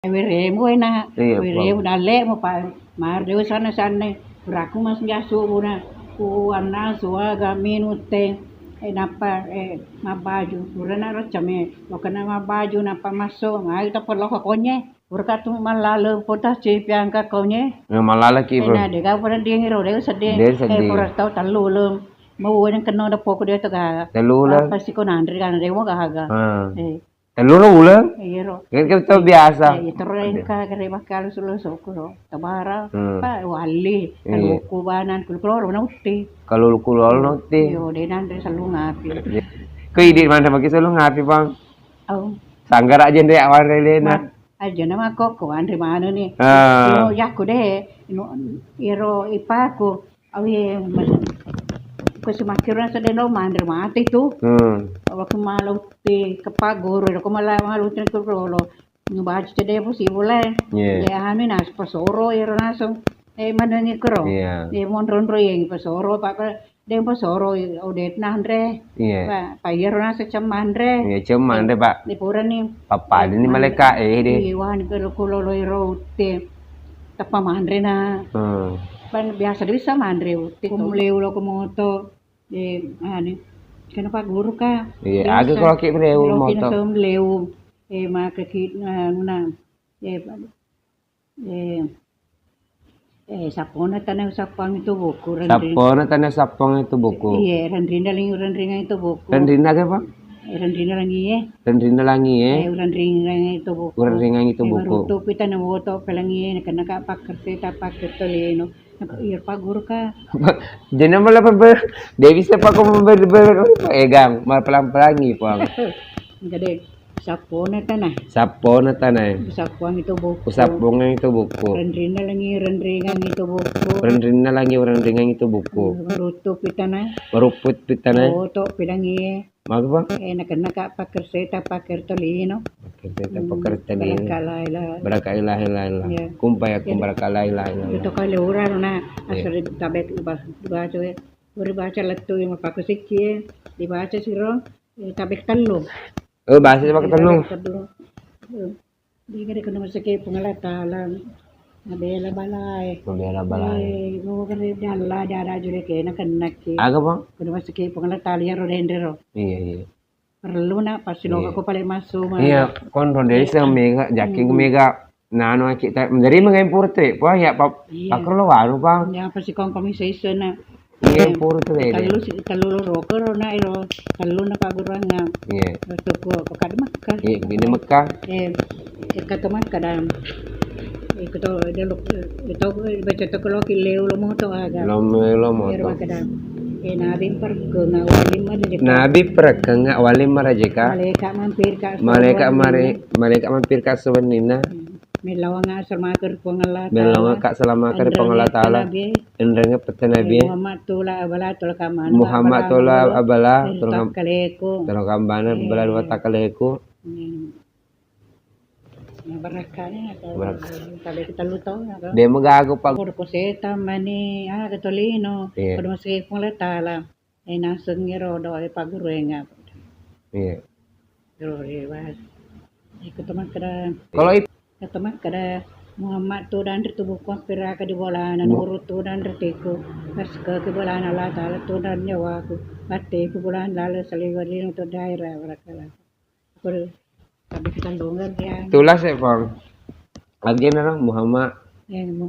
Wiremu enak, Iya, wiremu dalek mo pa mardew sana beraku mas gasu na kuana sua gamin ute napa mabaju urana racame lokana mabaju napa masuk ngai ta perlo konye urkatu malale potas ci piangka konye malala ki bro. na de ga pernah dia ngiro de sedih Dia sedih. pernah tahu talu lem mau yang kena da poko dia to ga Telu lah. pasti ko nandri kan de mo ga haga Telu lah ulang. Iya, Kan kita biasa. itu rengka kare bakal sulo sokro tabara pa wali kalau kubanan kulor na utti Kalau kulol nanti. yo de nandre salu ngapi Kau ide mana bagi selalu ngapi bang? oh Sanggar aja deh awal relena. aja nama kok ko andre mana nih yo yaku de no iro ipaku awi ko sumakira sa deno mandre mati tu waktu malu ti kepagoro ko malu ti ko ngebaca cede possibile ya anu nas pasoro iro naso manani kro mon ronro yang pasoro pak de pasoro udet nandre pa iro naso chamandre chamandre pak di pura ni papa ini maleka de wan ko lo iro te tapa mandre na pan biasa bisa mandre uti kumleu lo komoto ani kenapa guru ka agak kalau kayak bereu moto leu makakit nuna sapona tanah sapang itu buku sapona tanah sapang itu buku iya randrinda itu buku randrinda apa randrinda langi randrinda itu buku randrinda itu buku tupi tanah woto pelangi kena ka pakar seta pakar toleno iya pak guru ka jangan malah Dewi siapa kau egang malah pelan-pelangi pang jadi sapona tanah sapang itu buku sapang itu buku randrinda langi itu buku meruput pitana woto pelangi maaf bang kena ka pakar seta pakar toleno Barakalah kumpaya barakalah itu kali orang na asal tabek baca letu yang pakai sikit dibaca siro tabek telu bahasa pakai telu di kena masuk pengelatalan Nabela balai. Mo kan dalla dara jure ke na kena ke. Aga bang? Kena masuk pengelatalan rodendero. Iya. Perlu na pasti lo aku paling masuk. Iya, kon rondesa mega jaking mega nano kita dari mengimpurte wah ya pak lo anu bang ya pasti kon komisasi na impurte kalau roker na iro kalau na paguranga iya itu ko kada Makkah iya gini Mekah kata Makkah dan itu itu baca to kalau kileu lo moto aga lo moto Nabi perkenga walim marajeka malaikat mampir ka sebenina melawanga selamaker pengala taala endangnya peta nabi Muhammad tola abala terang kambana bala dua takaleku barakanya kalau kita luto dia magago pag por poseta mani katolino por masih pengelatala naseng ngiro do pagurenga iya bahas ikut teman kada kalau itu teman kada Muhammad tu dan itu buku piraka di bolana nurut tu dan retiku pas ke bolana Allah taala tu dan nyawaku batte ke bolana lalu saliwali untuk daerah barakala tapi kita dongeng ya tulas ya bang lagi orang Muhammad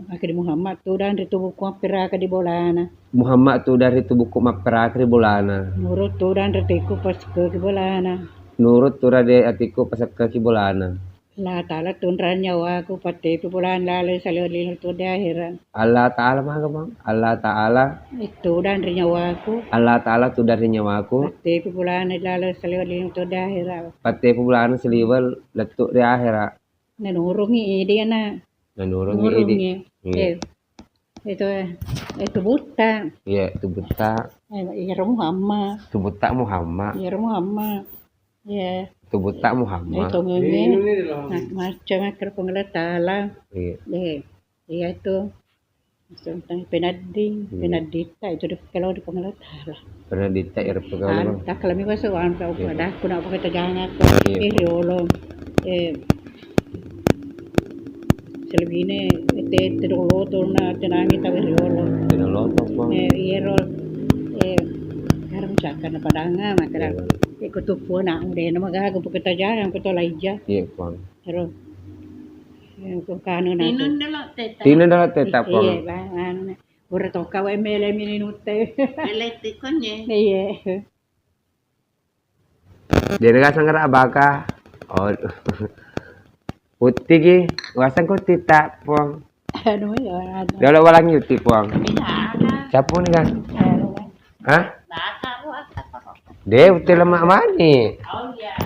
akhirnya Muhammad tu dan itu buku piraka di bolana Muhammad tu dari itu buku piraka di bolana nurut tu dan retiku pas ke bolana nurut tu dari atiku pas ke bolana Allah Ta'ala tunran nyawa aku pati pupulan lalu salilin itu di akhiran Allah Ta'ala mah bang Allah Ta'ala itu dan nyawa aku Allah Ta'ala tu dari nyawa aku pati pupulan lalu salilin itu di akhiran pati pupulan seliwal letuk di akhirat nanurungi dia na nanurungi itu buta iya itu buta ya Muhammad itu buta Muhammad ya itu buta Muhammad itu macam pengelatala iya itu tentang penadita itu kalau di pengelatala penadita ya pengelatala tak kalau mika sewan kau pada aku nak pakai tegangan aku riolo selebihnya teroloto na tenangi tawiriolo. Tinoloto po. Iro karang saka na padanga makara ikutupo na udah na magago pagkatajaran ko to laija. Iya po. Pero kung kano na Tino daw teta po. iya ba ano na ora to ka mele minute. Elettrico niya. Iya. Dia ka sangar abaka. Oh. Uti gi, wasan ko tita po. Ano yun? Dalo walang yuti po. Pinaka. Siapa nih kan? Ano Hah? Baka mo at ako. Deh, uti lama mani. Oh, yeah.